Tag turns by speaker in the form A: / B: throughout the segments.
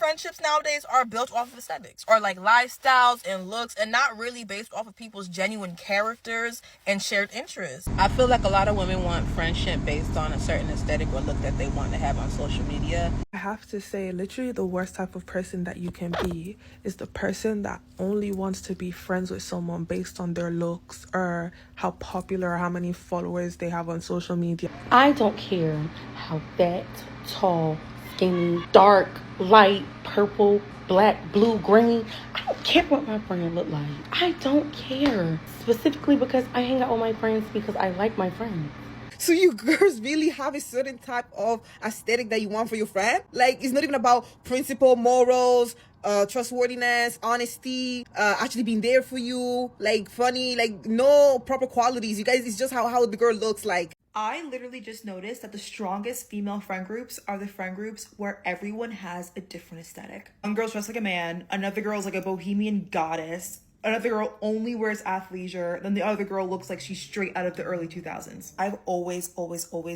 A: friendships nowadays are built off of aesthetics or like lifestyles and looks, and not really based off of people's genuine characters and shared interests. I feel like a lot of women want friendship based on a certain aesthetic or look that they want to have on social media.
B: I have to say, literally the worst type of person that you can be is the person that only wants to be friends with someone based on their looks or how popular or how many followers they have on social media.
C: I don't care how fat, tall, skinny, dark, light, purple, black, blue, green. I don't care what my friend look like. I don't care. Specifically because I hang out with my friends because I like my friends.
D: So you girls really have a certain type of aesthetic that you want for your friend? Like, it's not even about principle, morals, trustworthiness, honesty, actually being there for you, like funny, like no proper qualities. You guys, it's just how the girl looks like.
E: I literally just noticed that the strongest female friend groups are the friend groups where everyone has a different aesthetic. One girl's dressed like a man, another girl's like a bohemian goddess, another girl only wears athleisure, then the other girl looks like she's straight out of the early 2000s. I've always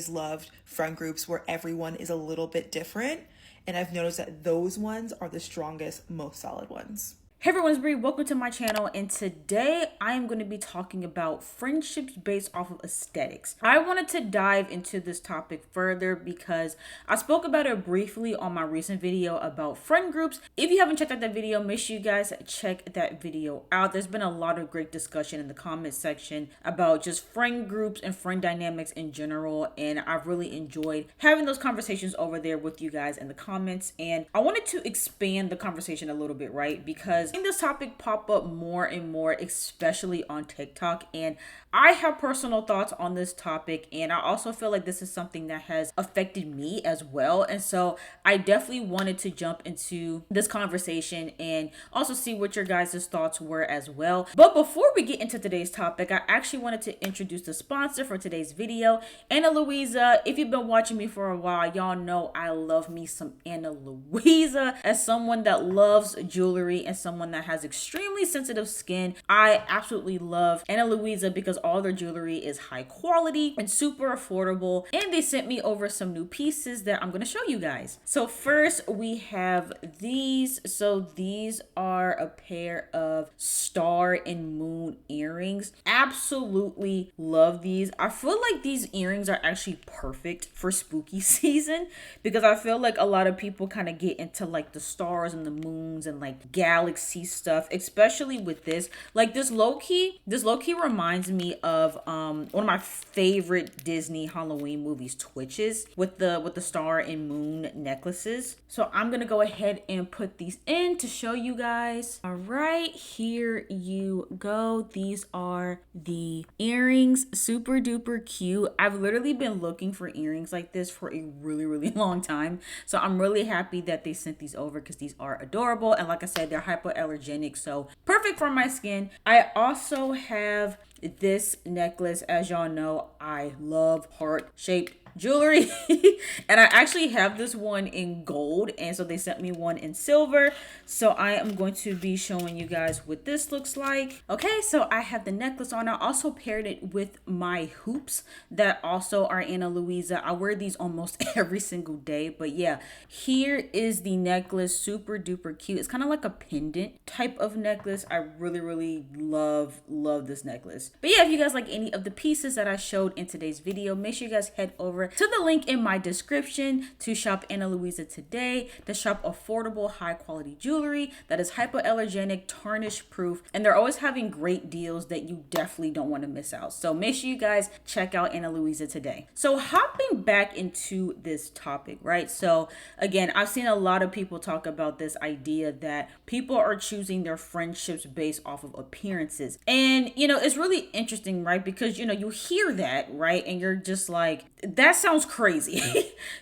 E: loved friend groups where everyone is a little bit different, and I've noticed that those ones are the strongest, most solid ones.
F: Hey everyone, it's Bree. Welcome to my channel, and today I am going to be talking about friendships based off of aesthetics. I wanted to dive into this topic further because I spoke about it briefly on my recent video about friend groups. If you haven't checked out that video, make sure you guys check that video out. There's been a lot of great discussion in the comment section about just friend groups and friend dynamics in general, and I've really enjoyed having those conversations over there with you guys in the comments. And I wanted to expand the conversation a little bit, right? Because this topic pop up more and more, especially on TikTok, and I have personal thoughts on this topic, and I also feel like this is something that has affected me as well. And so I definitely wanted to jump into this conversation and also see what your guys' thoughts were as well. But before we get into today's topic, I actually wanted to introduce the sponsor for today's video, Ana Luisa. If you've been watching me for a while, y'all know I love me some Ana Luisa. As someone that loves jewelry and someone that has extremely sensitive skin, I absolutely love Ana Luisa because all their jewelry is high quality and super affordable, and they sent me over some new pieces that I'm going to show you guys. So first we have these. So these are a pair of star and moon earrings. Absolutely love these. I feel like these earrings are actually perfect for spooky season because I feel like a lot of people kind of get into like the stars and the moons and like galaxy stuff, especially with this. Like this low-key reminds me of one of my favorite Disney Halloween movies, Twitches, with the star and moon necklaces. So I'm gonna go ahead and put these in to show you guys. All right, here you go. These are the earrings. Super duper cute. I've literally been looking for earrings like this for a really long time, so I'm really happy that they sent these over because these are adorable, and like I said, they're hypoallergenic, so perfect for my skin. I also have this necklace. As y'all know, I love heart-shaped jewelry and I actually have this one in gold, and so they sent me one in silver, so I am going to be showing you guys what this looks like. Okay, so I have the necklace on. I also paired it with my hoops that also are Ana Luisa. I wear these almost every single day, but yeah, here is the necklace. Super duper cute. It's kind of like a pendant type of necklace. I really love this necklace. But yeah, if you guys like any of the pieces that I showed in today's video, make sure you guys head over to the link in my description to shop Ana Luisa today, to shop affordable, high quality jewelry that is hypoallergenic, tarnish proof, and they're always having great deals that you definitely don't want to miss out. So make sure you guys check out Ana Luisa today. So hopping back into this topic, right? So again, I've seen a lot of people talk about this idea that people are choosing their friendships based off of appearances. And you know, it's really interesting, right? Because you know, you hear that, right? And you're just like, that sounds crazy.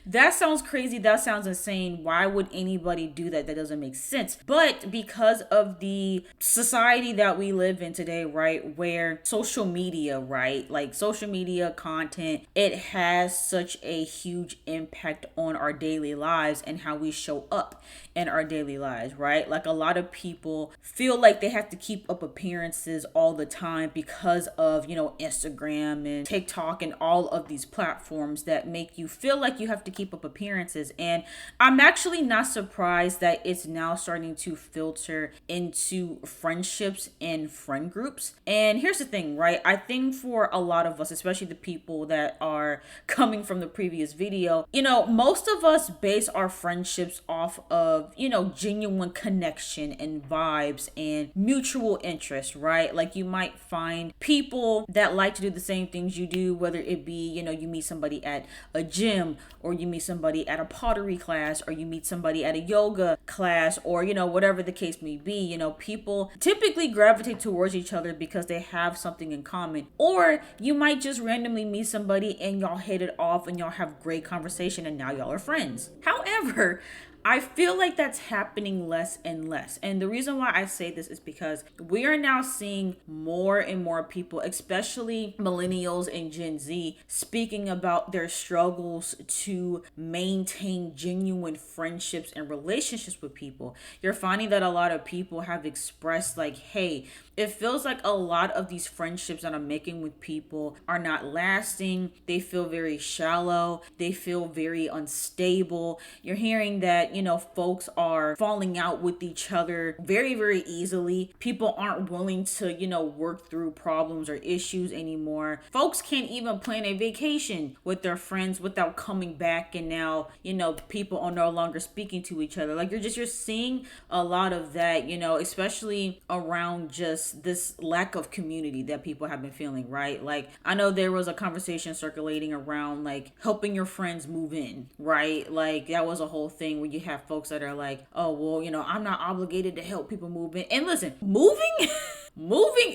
F: That sounds crazy. That sounds insane. Why would anybody do that? That doesn't make sense. But because of the society that we live in today, right, where social media, right, like social media content, it has such a huge impact on our daily lives and how we show up in our daily lives, right? Like a lot of people feel like they have to keep up appearances all the time because of, you know, Instagram and TikTok and all of these platforms problems that make you feel like you have to keep up appearances. And I'm actually not surprised that it's now starting to filter into friendships and friend groups. And here's the thing, right? I think for a lot of us, especially the people that are coming from the previous video, most of us base our friendships off of, genuine connection and vibes and mutual interest, right? Like you might find people that like to do the same things you do, whether it be, you meet somebody at a gym, or you meet somebody at a pottery class, or you meet somebody at a yoga class, or, whatever the case may be. People typically gravitate towards each other because they have something in common. Or you might just randomly meet somebody and y'all hit it off and y'all have great conversation and now y'all are friends. However, I feel like that's happening less and less. And the reason why I say this is because we are now seeing more and more people, especially millennials and Gen Z, speaking about their struggles to maintain genuine friendships and relationships with people. You're finding that a lot of people have expressed like, hey, it feels like a lot of these friendships that I'm making with people are not lasting. They feel very shallow. They feel very unstable. You're hearing that, folks are falling out with each other very, very easily. People aren't willing to, work through problems or issues anymore. Folks can't even plan a vacation with their friends without coming back, and now, people are no longer speaking to each other. Like you're seeing a lot of that, especially around just this lack of community that people have been feeling, right? Like I know there was a conversation circulating around like helping your friends move in, right? Like that was a whole thing where you have folks that are like, oh, well, I'm not obligated to help people move in. And listen, moving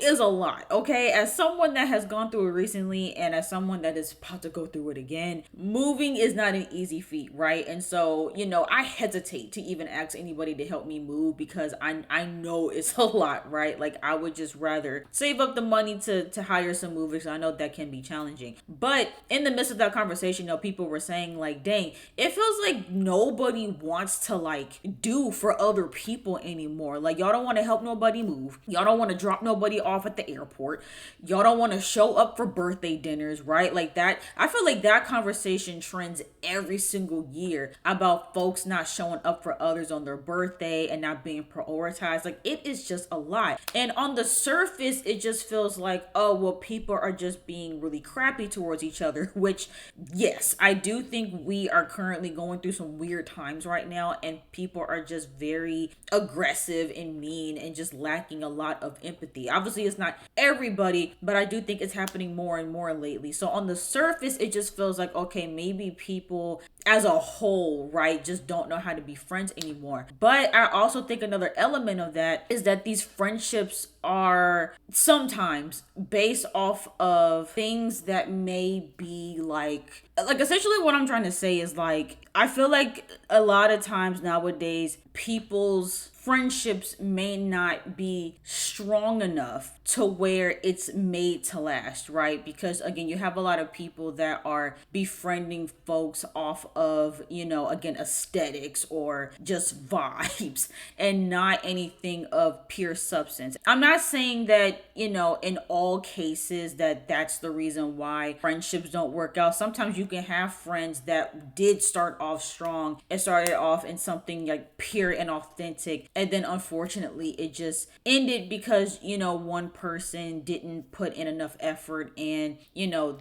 F: is a lot, okay? As someone that has gone through it recently, and as someone that is about to go through it again, moving is not an easy feat, right? And so, I hesitate to even ask anybody to help me move because I know it's a lot, right? Like I would just rather save up the money to hire some movers. I know that can be challenging. But in the midst of that conversation, people were saying like, dang, it feels like nobody wants to like do for other people anymore. Like y'all don't want to help nobody move. Y'all don't want to drop nobody off at the airport. Y'all don't want to show up for birthday dinners, right? Like that. I feel like that conversation trends every single year about folks not showing up for others on their birthday and not being prioritized. Like it is just a lot. And on the surface, it just feels like, oh, well, people are just being really crappy towards each other, which yes, I do think we are currently going through some weird times right now, and people are just very aggressive and mean and just lacking a lot of empathy. Obviously, it's not everybody, but I do think it's happening more and more lately. So on the surface, it just feels like, okay, maybe people as a whole, right, just don't know how to be friends anymore. But I also think another element of that is that these friendships are sometimes based off of things that may be like essentially what I'm trying to say is like, I feel like a lot of times nowadays people's friendships may not be strong enough to where it's made to last, right? Because again, you have a lot of people that are befriending folks off of, again, aesthetics or just vibes and not anything of pure substance. I'm not saying that, in all cases that's the reason why friendships don't work out. Sometimes you can have friends that did start off strong and started off in something like pure and authentic, and then unfortunately it just ended because one person didn't put in enough effort, and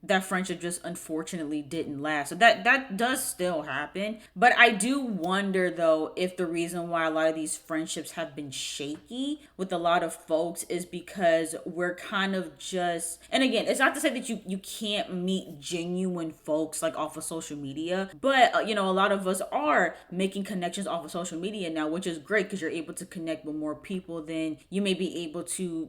F: that friendship just unfortunately didn't last. So that does still happen, but I do wonder though if the reason why a lot of these friendships have been shaky with a lot of folks is because we're kind of just, and again, it's not to say that you can't meet genuine folks like off of social media, but a lot of us are making connections off of social media now, which is great because you're able to connect with more people than you may be able to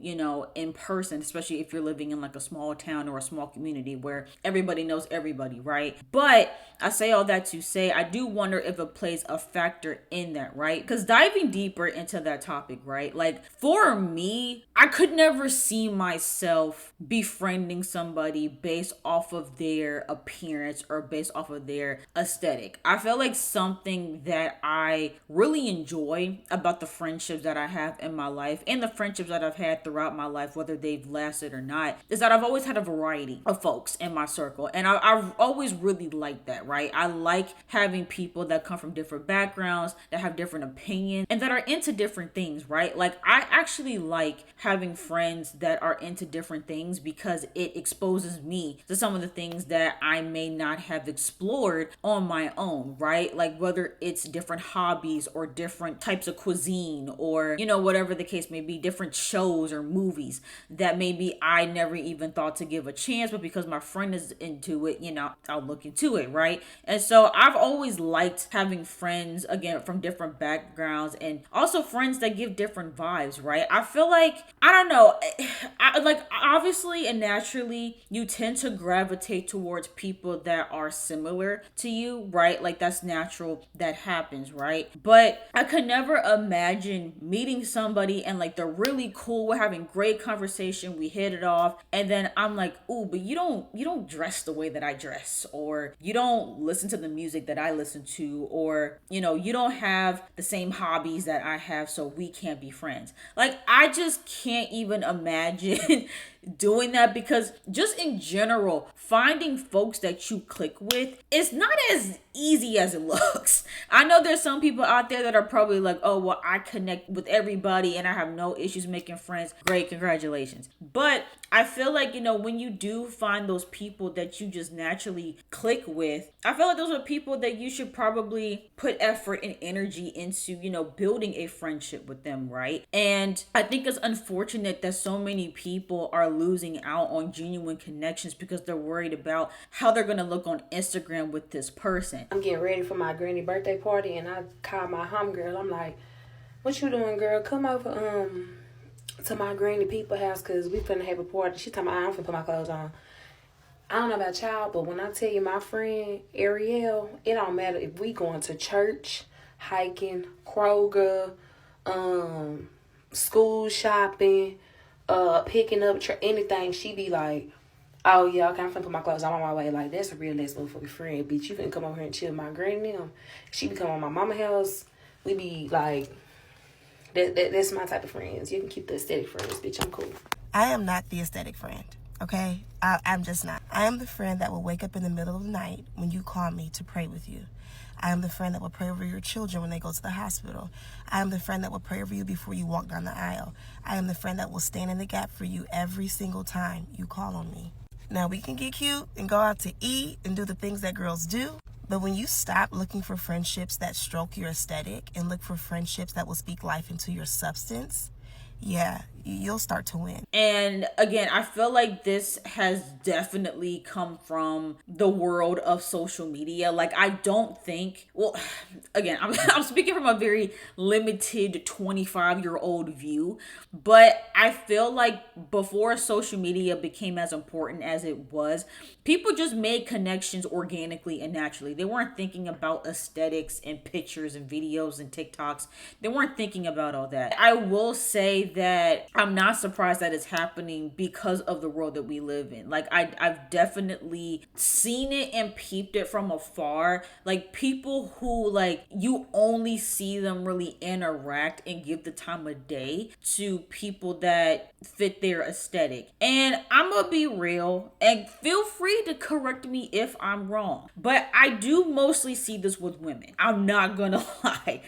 F: in person, especially if you're living in like a small town or a small community where everybody knows everybody, right? But I say all that to say I do wonder if it plays a factor in that, right? Because diving deeper into that topic, right, like for me, I could never see myself befriending somebody based off of their appearance or based off of their aesthetic. I feel like something that I really enjoy about the friendships that I have in my life and the friendships that I've had throughout my life, whether they've lasted or not, is that I've always had a variety of folks in my circle. And I've always really liked that, right? I like having people that come from different backgrounds, that have different opinions, and that are into different things, right? Like, I actually like having friends that are into different things because it exposes me to some of the things that I may not have explored on my own, right? Like, whether it's different hobbies or different types of cuisine or, you know, whatever the case may be, different shows or movies that maybe I never even thought to give a chance, but because my friend is into it, you know, I'll look into it, right? And so I've always liked having friends, again, from different backgrounds and also friends that give different vibes, right? I feel like, I don't know, like, obviously and naturally, you tend to gravitate towards people that are similar to you, right? Like, that's natural, that happens, right? But I could never imagine meeting somebody and like they're really cool, we're having great conversation, we hit it off, and then I'm like, ooh, but you don't dress the way that I dress, or you don't listen to the music that I listen to, or, you know, you don't have the same hobbies that I have, so we can't be friends. Like, I just can't even imagine doing that, because just in general, finding folks that you click with is not as easy as it looks. I know there's some people out there that are probably like, oh, well, I connect with everybody and I have no issues making friends. Great, congratulations. But I feel like, you know, when you do find those people that you just naturally click with, I feel like those are people that you should probably put effort and energy into, you know, building a friendship with them, right? And I think it's unfortunate that so many people are losing out on genuine connections because they're worried about how they're going to look on Instagram with this person.
C: I'm getting ready for my granny birthday party, and I called my homegirl. I'm like, what you doing, girl? Come over to my granny people house, because we finna have a party. She talking about, I'm finna put my clothes on. I don't know about y'all, but when I tell you my friend Ariel, it don't matter if we going to church, hiking, Kroger, school shopping, picking up anything. She be like, oh yeah, okay, I'm finna put my clothes on, I'm on my way. Like, that's a real ass motherfucking friend, bitch. You finna come over here and chill with my granny and them. She be coming on my mama house. We be like, that's my type of friends. You can keep the aesthetic friends, bitch. I'm cool.
G: I am not the aesthetic friend, okay? I'm just not. I am the friend that will wake up in the middle of the night when you call me to pray with you. I am the friend that will pray over your children when they go to the hospital. I am the friend that will pray over you before you walk down the aisle. I am the friend that will stand in the gap for you every single time you call on me. Now, we can get cute and go out to eat and do the things that girls do, but when you stop looking for friendships that stroke your aesthetic and look for friendships that will speak life into your substance, yeah, you'll start to win.
F: And again, I feel like this has definitely come from the world of social media. Like, I don't think, well, again, I'm speaking from a very limited 25-year-old view, but I feel like before social media became as important as it was, people just made connections organically and naturally. They weren't thinking about aesthetics and pictures and videos and TikToks. They weren't thinking about all that. I will say that I'm not surprised that it's happening because of the world that we live in. Like, I've definitely seen it and peeped it from afar. Like, people who, like, you only see them really interact and give the time of day to people that fit their aesthetic. And I'm gonna be real, and feel free to correct me if I'm wrong, but I do mostly see this with women. I'm not gonna lie.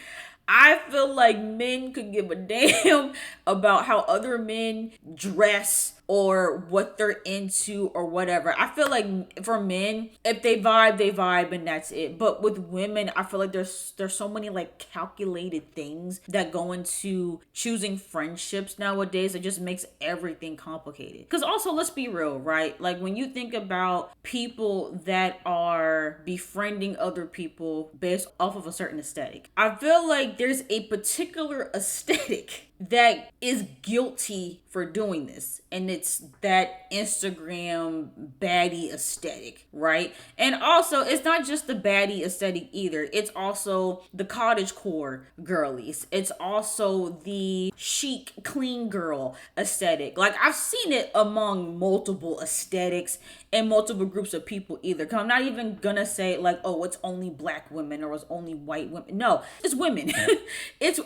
F: I feel like men could give a damn about how other men dress or what they're into or whatever. I feel like for men, if they vibe and that's it. But with women, I feel like there's so many like calculated things that go into choosing friendships nowadays. It just makes everything complicated. Because also, let's be real, right? Like, when you think about people that are befriending other people based off of a certain aesthetic, I feel like there's a particular aesthetic that is guilty for doing this, and it's that Instagram baddie aesthetic, right? And also, it's not just the baddie aesthetic either. It's also the cottagecore girlies. It's also the chic, clean girl aesthetic. Like, I've seen it among multiple aesthetics and multiple groups of people either. Cause I'm not even gonna say like, oh, it's only black women or it's only white women. No, it's women.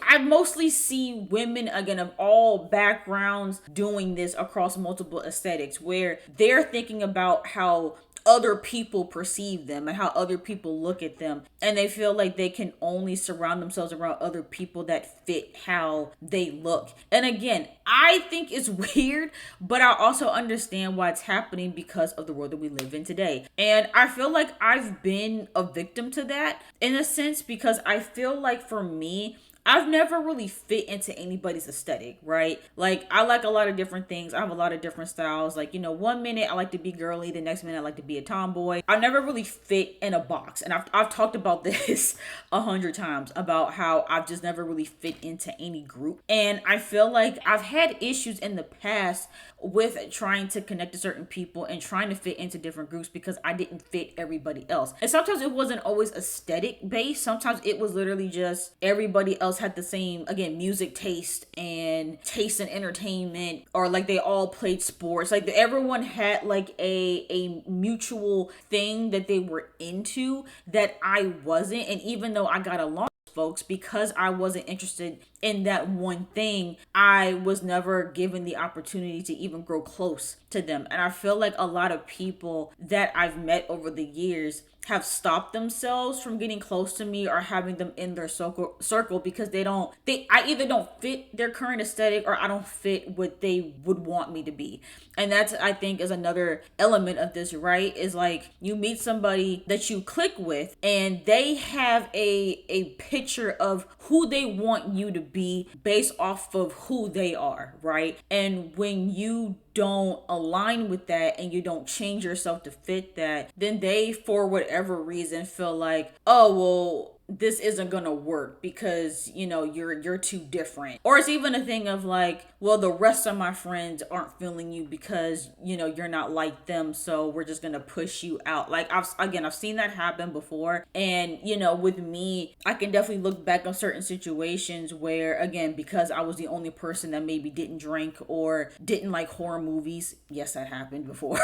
F: I mostly see women, again, of all backgrounds doing this across multiple aesthetics, where they're thinking about how other people perceive them and how other people look at them, and they feel like they can only surround themselves around other people that fit how they look. And again, I think it's weird, but I also understand why it's happening because of the world that we live in today. And I feel like I've been a victim to that in a sense, because I feel like for me, I've never really fit into anybody's aesthetic, right? Like, I like a lot of different things. I have a lot of different styles. Like, 1 minute I like to be girly, the next minute I like to be a tomboy. I never really fit in a box. And I've talked about this 100 times about how I've just never really fit into any group. And I feel like I've had issues in the past with trying to connect to certain people and trying to fit into different groups because I didn't fit everybody else. And sometimes it wasn't always aesthetic based. Sometimes it was literally just everybody else had the same, again, music taste and taste in entertainment, or like they all played sports. Like everyone had like a mutual thing that they were into that I wasn't. And even though I got along with folks, because I wasn't interested in that one thing, I was never given the opportunity to even grow close to them. And I feel like a lot of people that I've met over the years have stopped themselves from getting close to me or having them in their circle because I either don't fit their current aesthetic or I don't fit what they would want me to be. And that's, I think, is another element of this, right? Is like you meet somebody that you click with and they have a picture of who they want you to be based off of who they are, right? And when you don't align with that and you don't change yourself to fit that, then they, for whatever reason, feel like, oh, well, this isn't gonna work because you're too different. Or it's even a thing of like, well, the rest of my friends aren't feeling you because you're not like them, so we're just gonna push you out. Like I've seen that happen before. And with me, I can definitely look back on certain situations where, again, because I was the only person that maybe didn't drink or didn't like horror movies, yes, that happened before,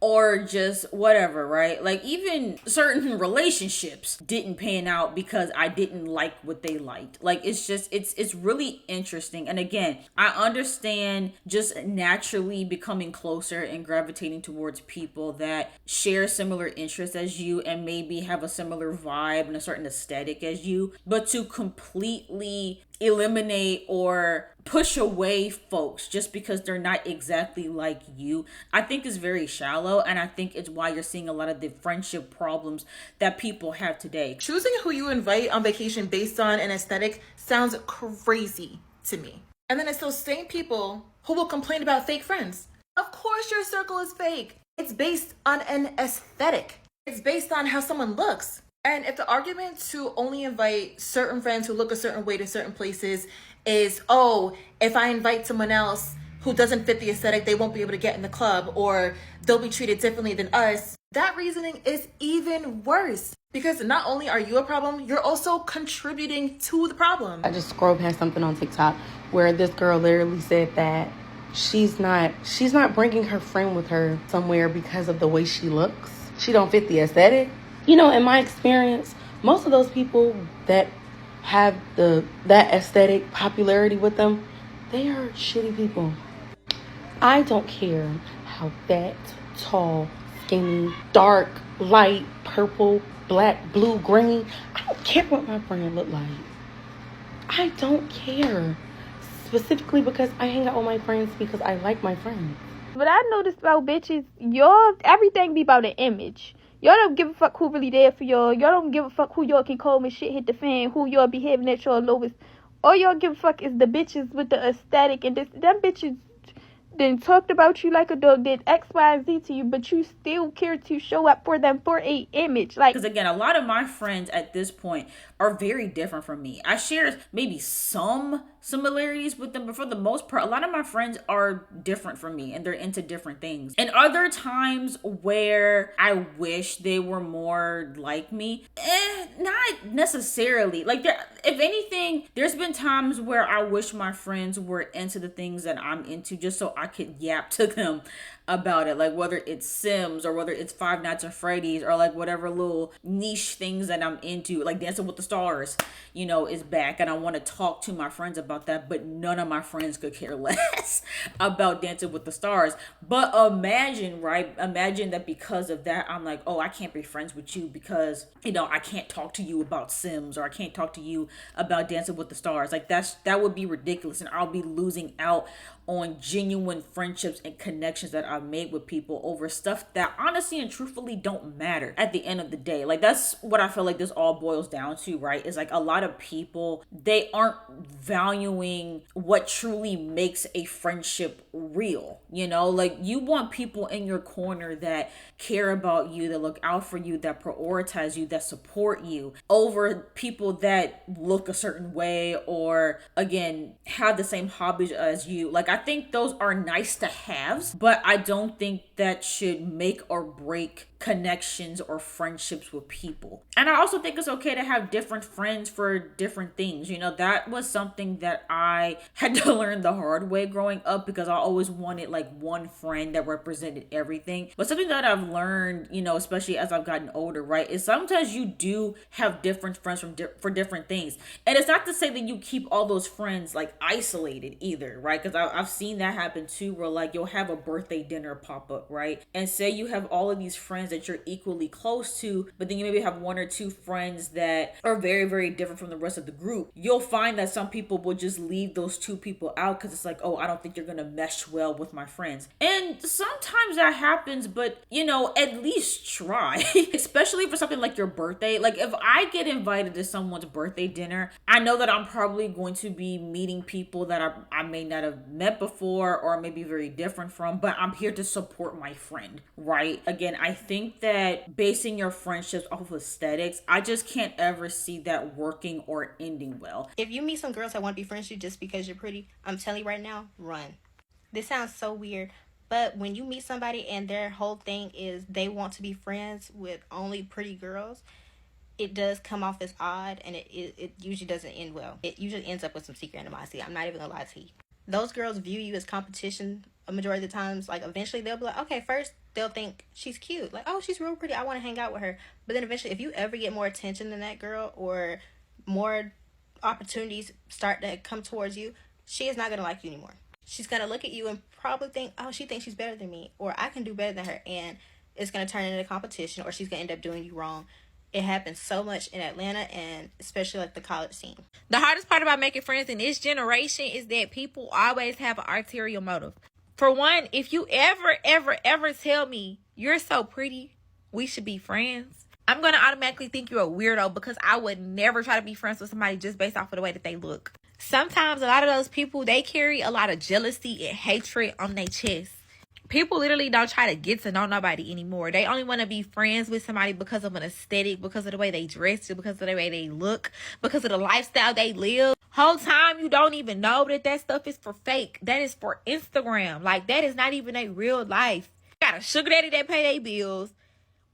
F: or just whatever, right? Like even certain relationships didn't pan out because I didn't like what they liked. Like it's really interesting. And again, I understand just naturally becoming closer and gravitating towards people that share similar interests as you and maybe have a similar vibe and a certain aesthetic as you, but to completely eliminate or push away folks just because they're not exactly like you, I think is very shallow. And I think it's why you're seeing a lot of the friendship problems that people have today.
H: Choosing who you invite on vacation based on an aesthetic sounds crazy to me. And then it's those same people who will complain about fake friends. Of course your circle is fake. It's based on an aesthetic. It's based on how someone looks. And if the argument to only invite certain friends who look a certain way to certain places is, oh, if I invite someone else who doesn't fit the aesthetic, they won't be able to get in the club, or they'll be treated differently than us, that reasoning is even worse. Because not only are you a problem, you're also contributing to the problem.
C: I just scrolled past something on TikTok where this girl literally said that she's not bringing her friend with her somewhere because of the way she looks. She don't fit the aesthetic. In my experience, most of those people that have that aesthetic popularity with them, they are shitty people. I don't care how fat, tall, skinny, dark, light, purple, black, blue, green. I don't care what my friend look like. I don't care. Specifically because I hang out with my friends because I like my friends.
I: But I noticed about bitches, everything be about an image. Y'all don't give a fuck who really there for y'all. Y'all don't give a fuck who y'all can call when shit hit the fan, who y'all behaving at y'all lowest. All y'all give a fuck is the bitches with the aesthetic, and them bitches then talked about you like a dog, did X, Y, and Z to you, but you still care to show up for them for a image. Like,
F: because again, a lot of my friends at this point are very different from me. I share maybe some similarities with them, but for the most part, a lot of my friends are different from me and they're into different things. And are there times where I wish they were more like me? Not necessarily. Like, if anything, there's been times where I wish my friends were into the things that I'm into just so I could yap to them about it, like whether it's Sims or whether it's Five Nights at Freddy's or like whatever little niche things that I'm into, like Dancing with the Stars, is back, and I want to talk to my friends about that, but none of my friends could care less about Dancing with the Stars. But imagine that because of that, I'm like, oh, I can't be friends with you because I can't talk to you about Sims, or I can't talk to you about Dancing with the Stars. Like that would be ridiculous, and I'll be losing out on genuine friendships and connections that I've made with people over stuff that honestly and truthfully don't matter at the end of the day. Like, that's what I feel like this all boils down to, right? Is like a lot of people, they aren't valuing what truly makes a friendship real. Like, you want people in your corner that care about you, that look out for you, that prioritize you, that support you, over people that look a certain way or, again, have the same hobbies as you. Like, I think those are nice to haves, but I don't think that should make or break connections or friendships with people. And I also think it's okay to have different friends for different things. That was something that I had to learn the hard way growing up, because I always wanted like one friend that represented everything. But something that I've learned, especially as I've gotten older, right, is sometimes you do have different friends for different things. And it's not to say that you keep all those friends like isolated either, right? Because I've seen that happen too, where like you'll have a birthday dinner pop up, right? And say you have all of these friends that you're equally close to, but then you maybe have one or two friends that are very, very different from the rest of the group. You'll find that some people will just leave those two people out because it's like, oh, I don't think you're gonna mesh well with my friends. And sometimes that happens, but at least try. Especially for something like your birthday. Like, if I get invited to someone's birthday dinner, I know that I'm probably going to be meeting people that I may not have met before or maybe very different from, but I'm here to support my friend, right? Again, I think that basing your friendships off of aesthetics, I just can't ever see that working or ending well.
J: If you meet some girls that want to be friends with you just because you're pretty, I'm telling you right now, run. This sounds so weird, but when you meet somebody and their whole thing is they want to be friends with only pretty girls, it does come off as odd, and it usually doesn't end well. It usually ends up with some secret animosity. I'm not even gonna lie to you. Those girls view you as competition a majority of the times. Like, eventually they'll be like, okay, first they'll think she's cute. Like, oh, she's real pretty. I want to hang out with her. But then eventually, if you ever get more attention than that girl, or more opportunities start to come towards you, she is not going to like you anymore. She's going to look at you and probably think, oh, she thinks she's better than me, or I can do better than her. And it's going to turn into competition, or she's going to end up doing you wrong. It happens so much in Atlanta, and especially like the college scene.
A: The hardest part about making friends in this generation is that people always have an ulterior motive. For one, if you ever tell me you're so pretty, we should be friends, I'm going to automatically think you're a weirdo, because I would never try to be friends with somebody just based off of the way that they look. Sometimes a lot of those people, they carry a lot of jealousy and hatred on their chest. People literally don't try to get to know nobody anymore. They only want to be friends with somebody because of an aesthetic, because of the way they dress, because of the way they look, because of the lifestyle they live. Whole time you don't even know that stuff is for fake. That is for Instagram. Like, that is not even a real life. You got a sugar daddy that pay their bills,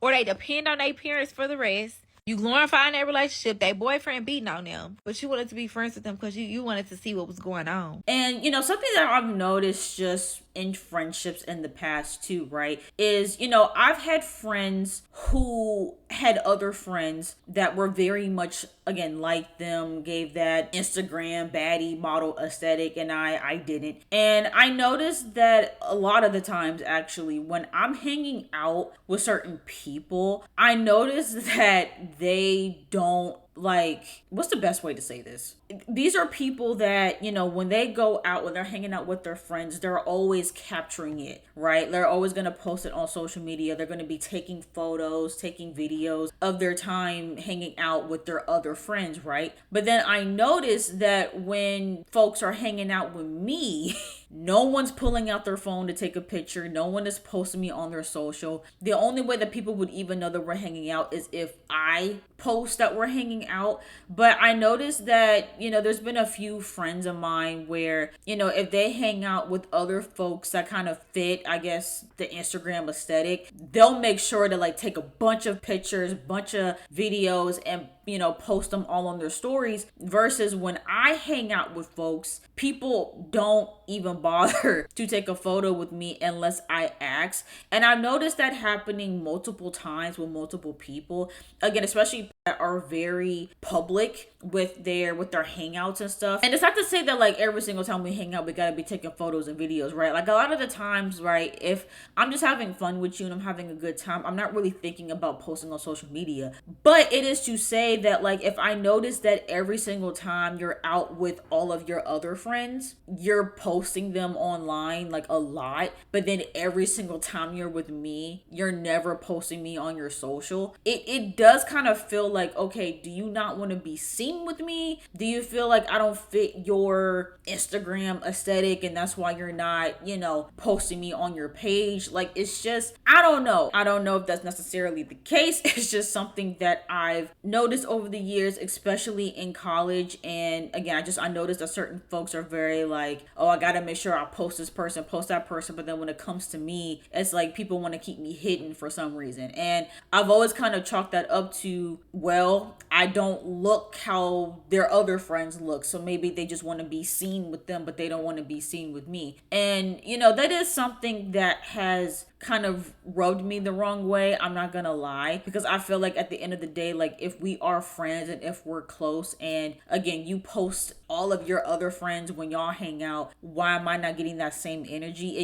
A: or they depend on their parents for the rest. You glorifying their relationship, their boyfriend beating on them, but you wanted to be friends with them because you wanted to see what was going on.
F: And, something that I've noticed just in friendships in the past too, right, is, I've had friends who had other friends that were very much, again, like them, gave that Instagram baddie model aesthetic, and I didn't. And I noticed that a lot of the times, actually, when I'm hanging out with certain people, I notice that they don't, like, what's the best way to say this? these are people that, you know, when they go out, when they're hanging out with their friends, they're always capturing it, right? They're always going to post it on social media. They're going to be taking photos, taking videos of their time hanging out with their other friends, right? But then I noticed that when folks are hanging out with me, no one's pulling out their phone to take a picture. No one is posting me on their social. The only way that people would even know that we're hanging out is if I post that we're hanging out. But I noticed that, you know, there's been a few friends of mine where, you know, if they hang out with other folks that kind of fit, I guess, the Instagram aesthetic, they'll make sure to like take a bunch of pictures, bunch of videos, and, you know, post them all on their stories. Versus when I hang out with folks, people don't even bother to take a photo with me unless I ask. And I've noticed that happening multiple times with multiple people. Again, especially that are very public with their hangouts and stuff. And it's not to say that like every single time we hang out we gotta be taking photos and videos, right? Like a lot of the times, right, if I'm just having fun with you and I'm having a good time, I'm not really thinking about posting on social media. But it is to say that like if I notice that every single time you're out with all of your other friends, you're posting them online like a lot, but then every single time you're with me, you're never posting me on your social, it does kind of feel like, okay, do you not want to be seen with me? Do you feel like I don't fit your Instagram aesthetic and that's why you're not, you know, posting me on your page? Like, it's just, I don't know if that's necessarily the case. It's just something that I've noticed over the years, especially in college. And again, I noticed that certain folks are very like, oh, I gotta make sure I post this person, post that person. But then when it comes to me, it's like people want to keep me hidden for some reason. And I've always kind of chalked that up to, well, I don't look how their other friends look, so maybe they just want to be seen with them, but they don't want to be seen with me. And, you know, that is something that has kind of rubbed me the wrong way, I'm not gonna lie, because I feel like at the end of the day, like if we are friends and if we're close, and again, you post all of your other friends when y'all hang out, why am I not getting that same energy?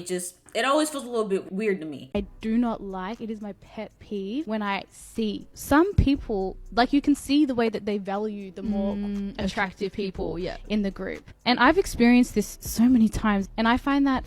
F: It always feels a little bit weird to me.
K: I do not like, it is my pet peeve when I see some people, like you can see the way that they value the more attractive people in the group. And I've experienced this so many times and I find that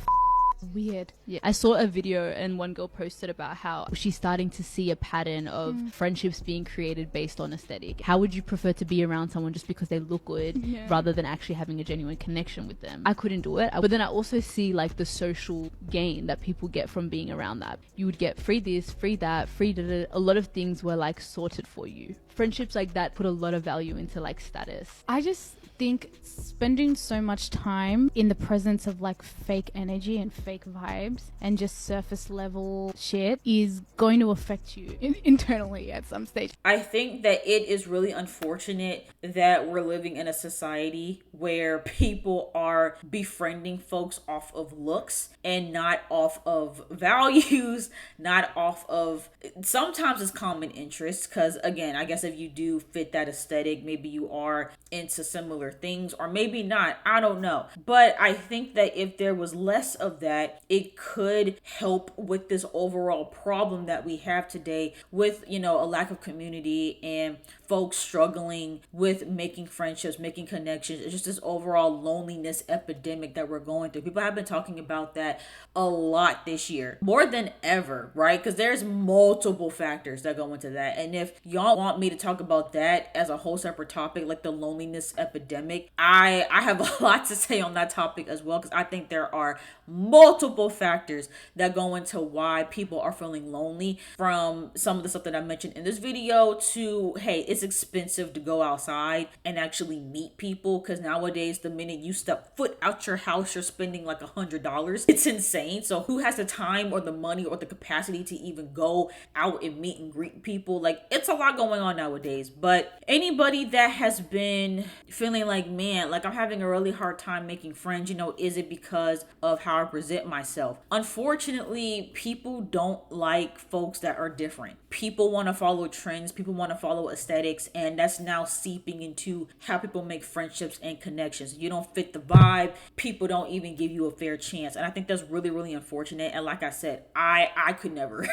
K: weird.
L: Yeah, I saw a video and one girl posted about how she's starting to see a pattern of friendships being created based on aesthetic. How would you prefer to be around someone just because they look good rather than actually having a genuine connection with them? I couldn't do it. But then I also see like the social gain that people get from being around that. You would get free this, free that, free da-da. A lot of things were like sorted for you. Friendships like that put a lot of value into like status.
K: I just think spending so much time in the presence of like fake energy and fake vibes and just surface level shit is going to affect you internally at some stage.
F: I think that it is really unfortunate that we're living in a society where people are befriending folks off of looks and not off of values, not off of, sometimes it's common interests, because again, I guess if you do fit that aesthetic, maybe you are into similar things, or maybe not, I don't know. But I think that if there was less of that, it could help with this overall problem that we have today with, you know, a lack of community and folks struggling with making friendships, making connections. It's just this overall loneliness epidemic that we're going through. People have been talking about that a lot this year, more than ever, right? Because there's multiple factors that go into that. And if y'all want me to talk about that as a whole separate topic, like the loneliness epidemic, I have a lot to say on that topic as well, because I think there are multiple factors that go into why people are feeling lonely, from some of the stuff that I mentioned in this video to, hey, it's expensive to go outside and actually meet people, because nowadays the minute you step foot out your house, you're spending like $100. It's insane. So who has the time or the money or the capacity to even go out and meet and greet people? Like, it's a lot going on nowadays. But anybody that has been feeling like, man, like I'm having a really hard time making friends, you know, is it because of how I present myself? Unfortunately, people don't like folks that are different. People want to follow trends. People want to follow aesthetics. aesthetics, and that's now seeping into how people make friendships and connections. You don't fit the vibe, people don't even give you a fair chance, and I think that's really, really unfortunate. And like I said, I could never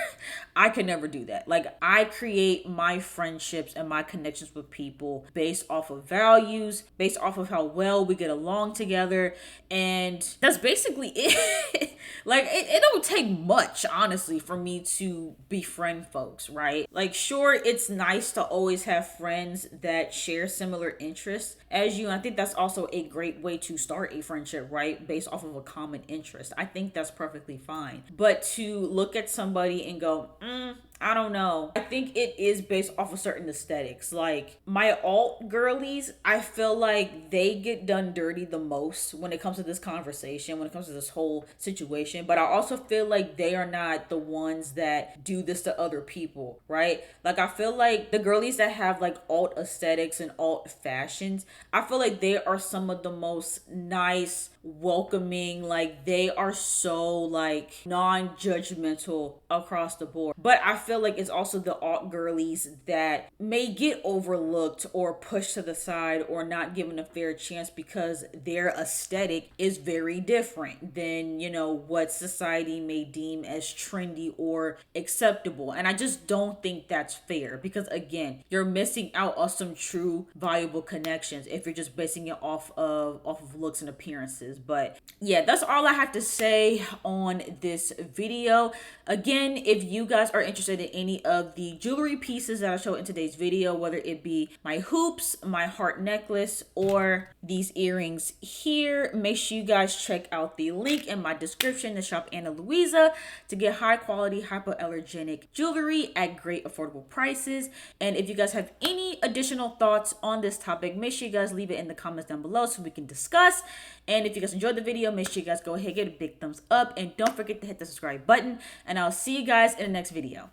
F: I could never do that. Like, I create my friendships and my connections with people based off of values, based off of how well we get along together, and that's basically it. Like, it don't take much, honestly, for me to befriend folks, right? Like, sure, it's nice to always have friends that share similar interests as you. And I think that's also a great way to start a friendship, right? Based off of a common interest. I think that's perfectly fine. But to look at somebody and go, I don't know. I think it is based off of certain aesthetics. Like, my alt girlies, I feel like they get done dirty the most when it comes to this conversation, when it comes to this whole situation. But I also feel like they are not the ones that do this to other people, right? Like, I feel like the girlies that have like alt aesthetics and alt fashions, I feel like they are some of the most nice, welcoming, like they are so like non-judgmental across the board. But I feel like it's also the alt girlies that may get overlooked or pushed to the side or not given a fair chance because their aesthetic is very different than, you know, what society may deem as trendy or acceptable. And I just don't think that's fair, because again, you're missing out on some true valuable connections if you're just basing it off of looks and appearances. But yeah, that's all I have to say on this video. Again, if you guys are interested in any of the jewelry pieces that I showed in today's video, whether it be my hoops, my heart necklace, or these earrings here, make sure you guys check out the link in my description to shop Ana Luisa to get high quality, hypoallergenic jewelry at great affordable prices. And if you guys have any additional thoughts on this topic, make sure you guys leave it in the comments down below so we can discuss. And if you guys enjoyed the video, make sure you guys go ahead and get a big thumbs up, and don't forget to hit the subscribe button, and I'll see you guys in the next video.